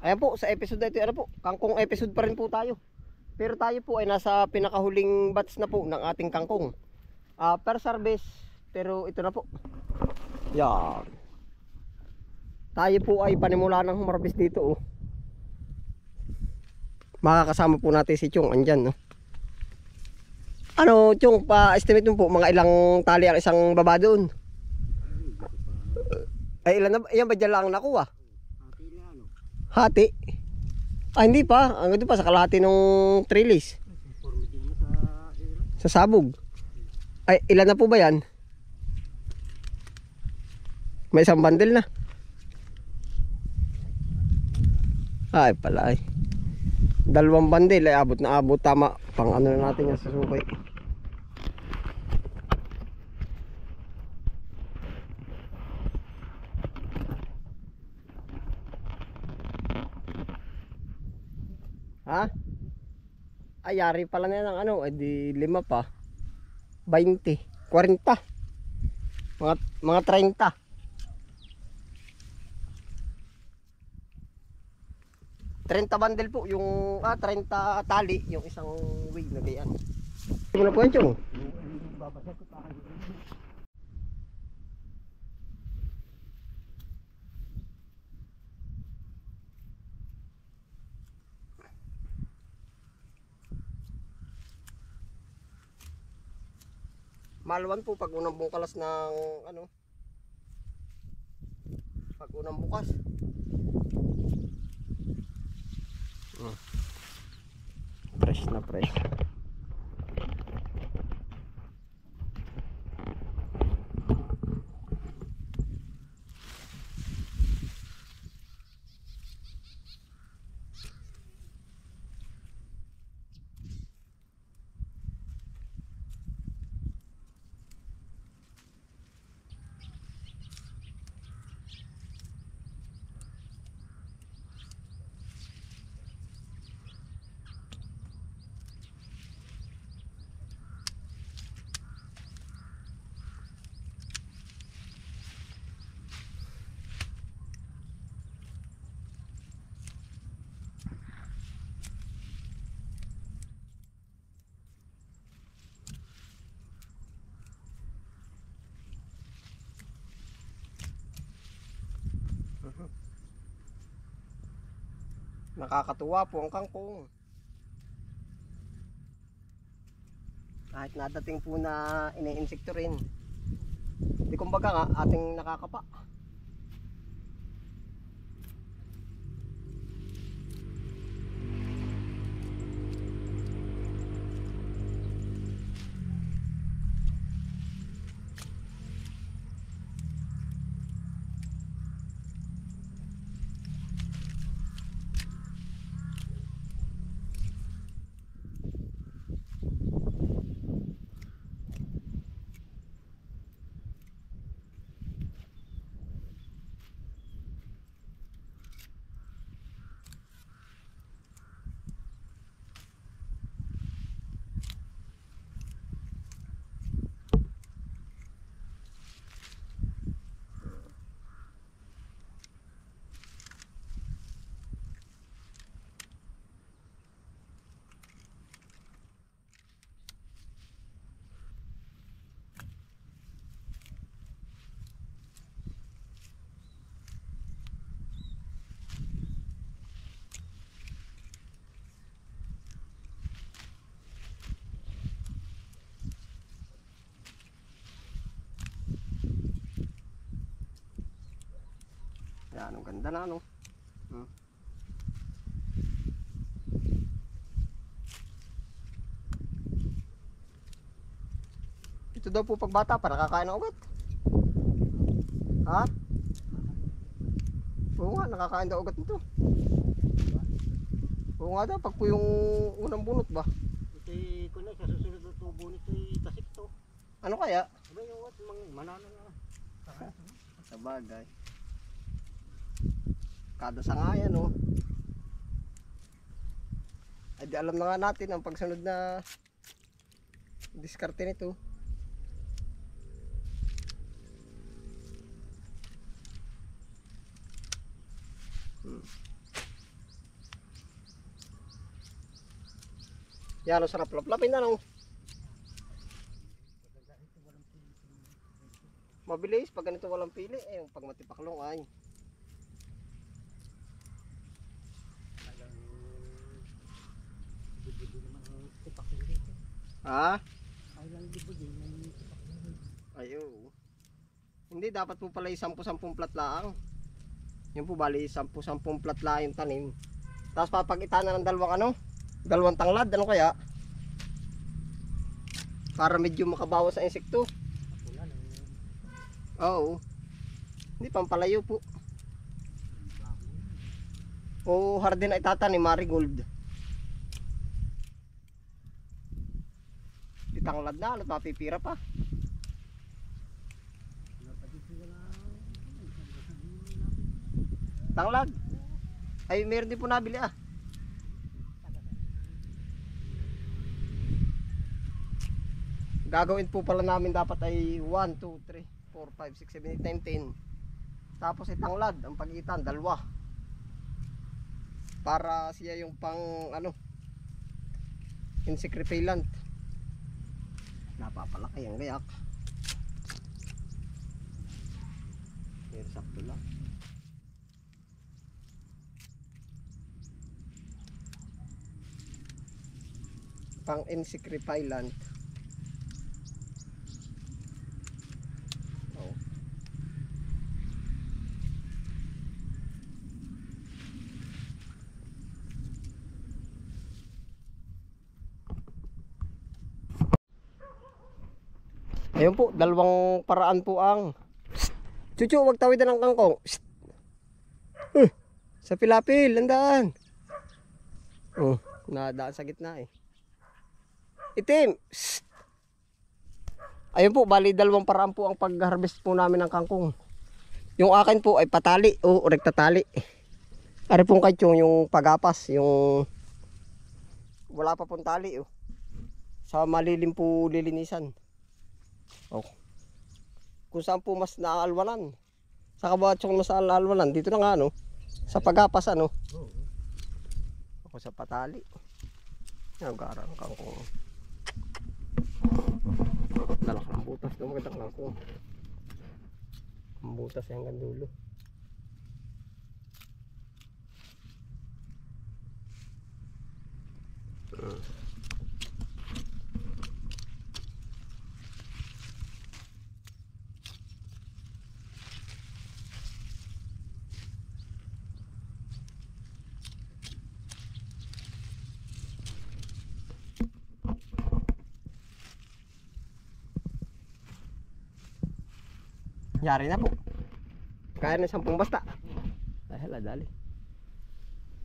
Ayan po, sa episode na ito, ano po, kangkong episode pa rin po tayo. Pero tayo po ay nasa pinakahuling batch na po ng ating kangkong. Per service, pero ito na po. Yan. Tayo po ay panimula ng humarbis dito, oh. Makakasama po natin si Chong, andyan, no. Ano, Chong, pa-estimate mo po, mga ilang tali ang isang baba doon? Ay, ilan na ba? Yan ba dyan lang nakuha? Hati na ano? Hati? Ah, hindi pa. Ang ito pa sa kalahati ng trellis. Informe din mo sa era. Sa sabog. Ay, ilan na po ba yan? May isang bundle na. Ay, pala ay. Dalawang bundle ay abot na abot. Tama. Pang ano na natin yan sa sukay. Ha? Ay, yari pala na yan ng ano. Ay, di 5 pa. 20. 40. Mga 30. 30 bundle po yung 30 tali yung isang wig na gayan. Hindi mo na po yan, Chong. Babasa ko pa kayo. Malwan po pag unang bungkalas ng ano, pag unang bukas. Fresh na fresh. Nakakatuwa po ang kangkong. Kahit nadating po na ine-insekto rin. Di kumbaga nga ating nakakapa. Yan, ang ganda na, no? Ito daw po pag bata pa nakakain ng ugat. Ha? Oo nga, nakakain daw ugat nito. Oo nga daw, pag po yung unang bunot ba? Ito'y kunay sa susunod na tubo nito'y tasik to. Ano kaya? Aba yung what? Manana na. Sa bagay. Kada sa nga yan, oh. Ay di alam na nga natin ang pagsunod na diskarte nito. Yan, ang sarap laplapin na no. Mabilis pag ganito walang pili. Eh, pag matipaklong ay. Talagang libo-libo naman ang tipak ko dito. Ha? Ay lang libo-libo may tipak ko dito. Ayo. Hindi, dapat po pala 10-10 plat lang. Yun po, bali 10-10 plat lang yung tanim. Tapos papagita na ng dalawang tanglad, ano kaya? Para medyo makabawas sa insekto. Wala nang Oo. Hindi, pampalayo po. bago. O hardin ay tatanim, marigold. Di tanglad na, at mapipira pa. Wala pa dito wala. Tanglad. Ay, meron din po nabili ah. Gagawin po pala namin dapat ay 1, 2, 3, 4, 5, 6, 7, 8, 9, 10. Tapos ay tanglad, ang pagitan, dalawa. Para siya yung pang ano, insect repellent. Napapalaki ang gayak. Pero sakto lang. Pang insect repellent. Oh. Ayun po, dalawang paraan po ang Chuchu, wag tawidan ng kangkong. Sa pilapil, landaan. Oh, nadaan sa gitna eh. Itim. Ayun po, bali dalawang paraan po ang pag-harvest po namin ng kangkong. Yung akin po ay patali o rektatali. Ari pong kayong yung pagapas, yung wala pa pong tali oh. Sa malilim po lilinisan. Oh. Kung saan po mas naaalwalan. Sa kabatsong mas naaalwalan, dito na nga no. Sa pagapas ano. Oo. Ako sa patali. Ang garang kangkong. Dalak ng butas na magandang kangkong. Ang butas ay hanggang dulo. Yari na po. Kaya na 10 basta. Ay hala, dali.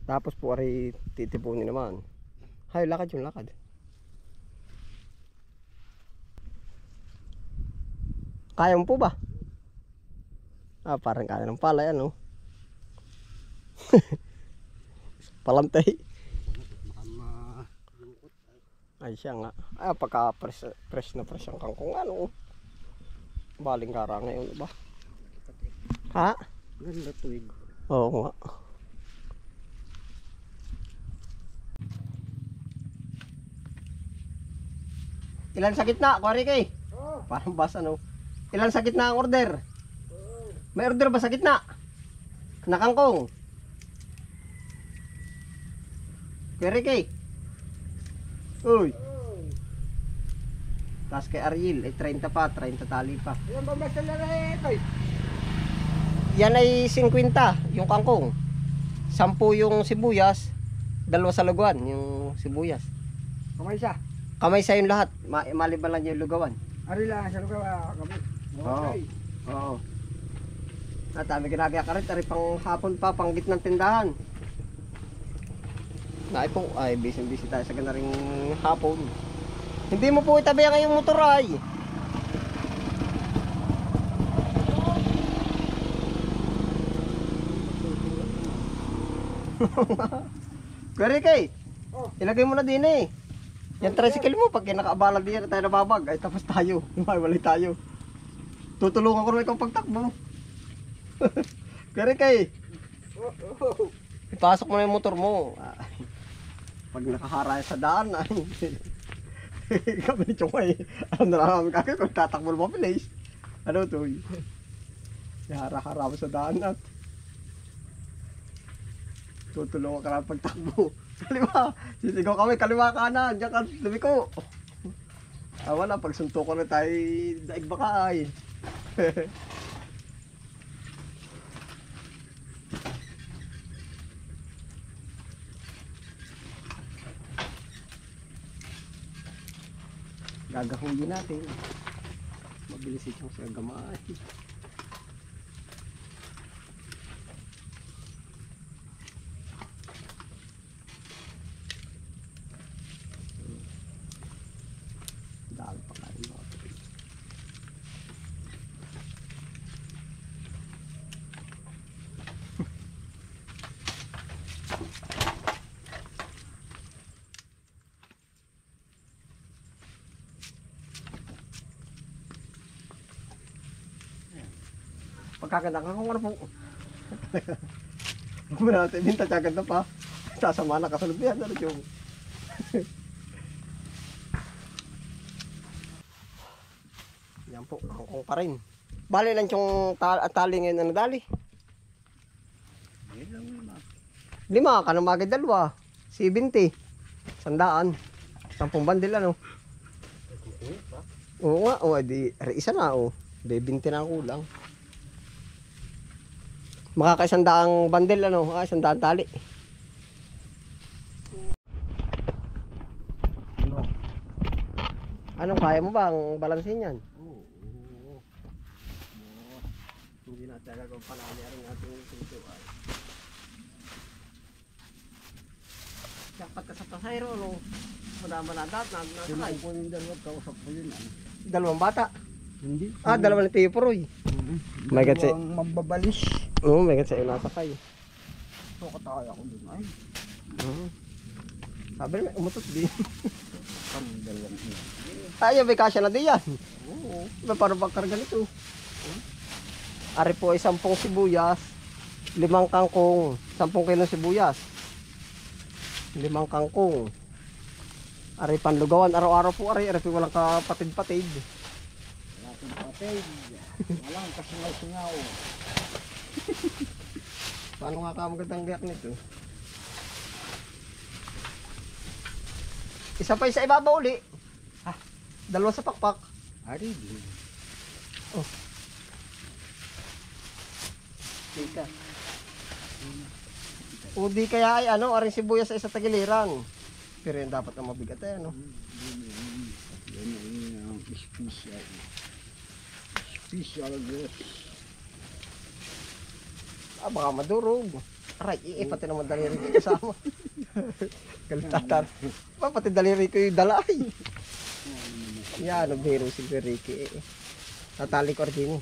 Tapos po ari titipunin naman. Hay, lakad yung lakad. Kaya mo po ba? Ah, parang kaya ng pala yan, oh. Palantay. Malungkot. Ay siya nga. Ay, pagka fresh na fresh ang kangkong, ano. Baling kara ngayon ba? Ha? Ganda tuwig. Oo nga. Ilan sa gitna, Kuwari kay? Oh. Parang basa no. Ilan sa gitna ang order? May order ba sa gitna? Na kangkong? Kuwari kay? Uy. Tapos kay Ariel ay 30 pa, 30 tali pa. Yan ba basta na ito? Yan ay 50 yung kangkong. 10 yung sibuyas, 2 sa lugawan yung sibuyas. Kamay siya. Kamay sa yung lahat, maliban lang yung lugawan. Ari lang sa lugar kami. Okay. Oo. At kami ginagaya ka rin, tari pang hapon pa, pang gitnang tindahan. Naay po, ay busy tayo sa ganaring hapon. Hindi mo po itabi ang iyong motor ay. Kweri kay, ilagay mo na din eh. Yan tricycle mo, pag nakaabala diyan tayo nababag, ay tapos tayo. Maiwalay tayo. Tutulungan ko rin ikaw pagtakbo. Kweri kay, ipasok mo na yung motor mo. pag nakaharaya sa daan ay kami ni Chokay. Ano na namin kagad kung tatakbo ng mabilis. Ano to? Hara-hara mo sa daan at tutulungan ka na pagtakbo. Kaliwa! Sisigaw kami, kaliwa kanan, diyan ka, lumiko. Wala, pagsunto ko na tayo, daig baka ay. Gagahuyin natin. Mabilis itong sa gamay. Dahil pa kain mga kapit. Pagkaganda ka kung ano po. Huwag mo na natin binta, tsaganda pa. Sasama na kasunod yan. Ano yung yan po, kangkong pa rin. Bali lang yung tali ngayon na nadali. 5, kanamagay 2. 70. 100. 10 bandil ano. Oo nga, di isa na o. 20 na ang kulang. Makaka-100 bandil ano, 100 tali. Anong kaya mo bang balansin yan? Oo. Hindi na talaga kung palali ang ating tutuan. Dapat ka sa pasayro, no? Madama na dapat, nasakay. Ko yung dalawang kausap ko yun. Dalawang bata? Hindi. Dalawa ni Tio Puroy. May gatsi. Dalawang mambabalis. Oo, may gatsi yung nasakay. So kataya ako dun ay. Sabi naman, umutot din. Kami dalawang yun. Ay, may kasya na din yan. Oo. May parang bangkar ganito. Ari po ay 10 sibuyas, 5 kangkong, 10 kilo sibuyas, 5 kangkong. Ari panlugawan, araw-araw po ari po walang kapatid-patid. Wala akong patay. Walang kasingaw-singaw. Paano nga ka magandang gayak nito? Isa pa sa ibabaw uli. Dalawa sa pakpak. Ari din. Oh. Tika. O di kaya ay ano, aring sibuyas sa isa tagiliran. Pero yan dapat na mabigat eh, ano? Yan ang special. Special dress. Baka madurog. Aray, pati naman daliri ko kasama. Galitatar. Pati daliri ko yung dalay. Yan, biro si Ricky eh. Tatali ko rin.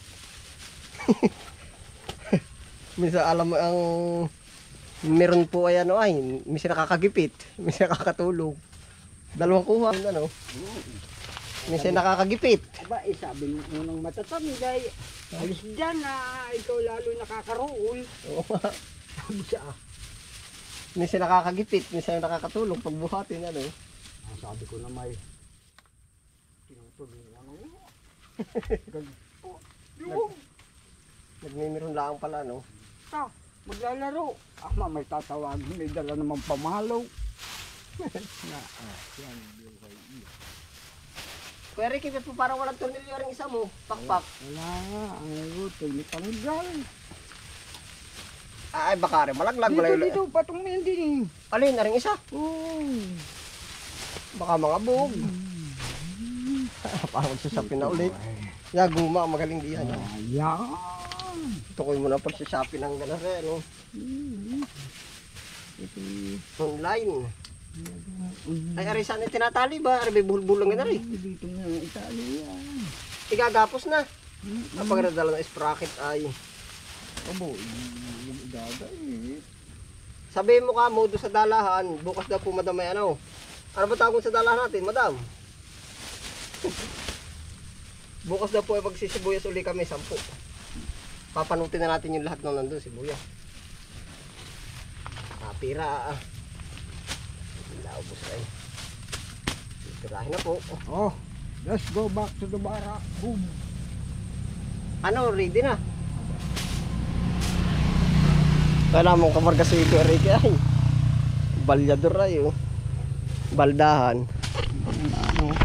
Minsan alam mo ang meron po ay ano ay, minsan nakakagipit, minsan nakakatulog. Dalawang kuha, ano? Minsan nakakagipit. Aba, sabi mo unang matatami dahil alis dyan na ikaw lalo nakakaroon. Oo nga. Sabi siya Minsan nakakagipit, minsan nakakatulog pag buhatin, ano? sabi ko na may tinutulungan mo. Nagmimiron lang pala, no? Maglalaro. May tatawagin, may dala namang pamalo. Yan, Kuya Ricky, po parang walang tornilyo rin isa mo, pakpak. wala, ang luto, may tanggal. Ay, baka rin, malaglag. Wala Dito, patong mo yan din Alin, na rin isa. Oo. Baka mga bug. Parang magsasapin na ulit. Guma, magaling diyan. Ayan. Tukoy mo na pagsasapin ng gano'n rin, no? Online. Ay, ari saan yung tinatali ba? Ari, may buhol-bulang na rin. Dito na Italia. Igagapos na. Kapag nadala ng sprocket ay... Abo, yung igaga eh. Sabihin mo ka mo doon sa dalahan, bukas daw po madam may ano. Ano ba tawag sa dalahan natin, madam? Bukas daw po ay pagsisibuyas uli kami, 10. Papanutin na natin yung lahat ng nandun, sibuyas. Pira. naubos ay. Tirahin na po. Oh, let's go back to the barak. Boom. Ano, ready na? Kala mong kamarga si Ito Enrique ay. Balyador ay oh. Baldahan. Ano?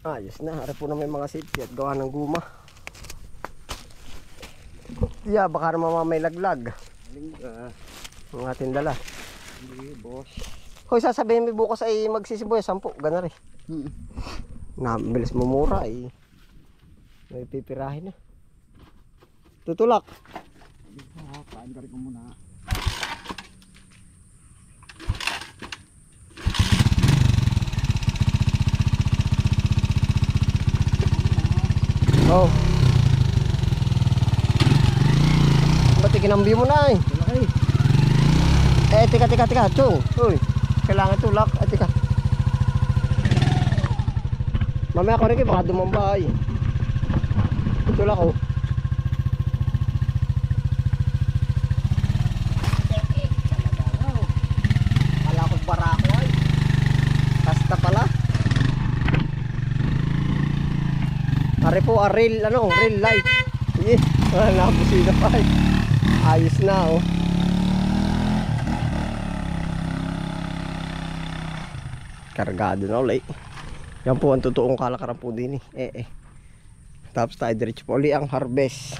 Ayos na, harap po na may mga safety at gawa ng guma. Yeah, baka naman may laglag. Ang ating dala. Hindi, boss. Hoy, sasabihin mo bukas ay magsisibuyas 10, gana rin. Nabilis mo mura ay. May pipirahin na. Tutulak. Kain ka rin ko muna. Oh. Ba't ikinambi mo na eh? Malaki. Eh, tika, Chong. Uy, kailangan tulak. Eh, tika. Mamaya ko rin kayo, baka dumamba ay. Tulak oh. Kala ko barako ay. Kasta pala. Ari po, real, real light. Sige, napusina pa ay. Ayos na oh. Kargado na ulit. Yan po ang totoong kalakaran po din eh. Tapos tayo diretso po ulit ang harvest.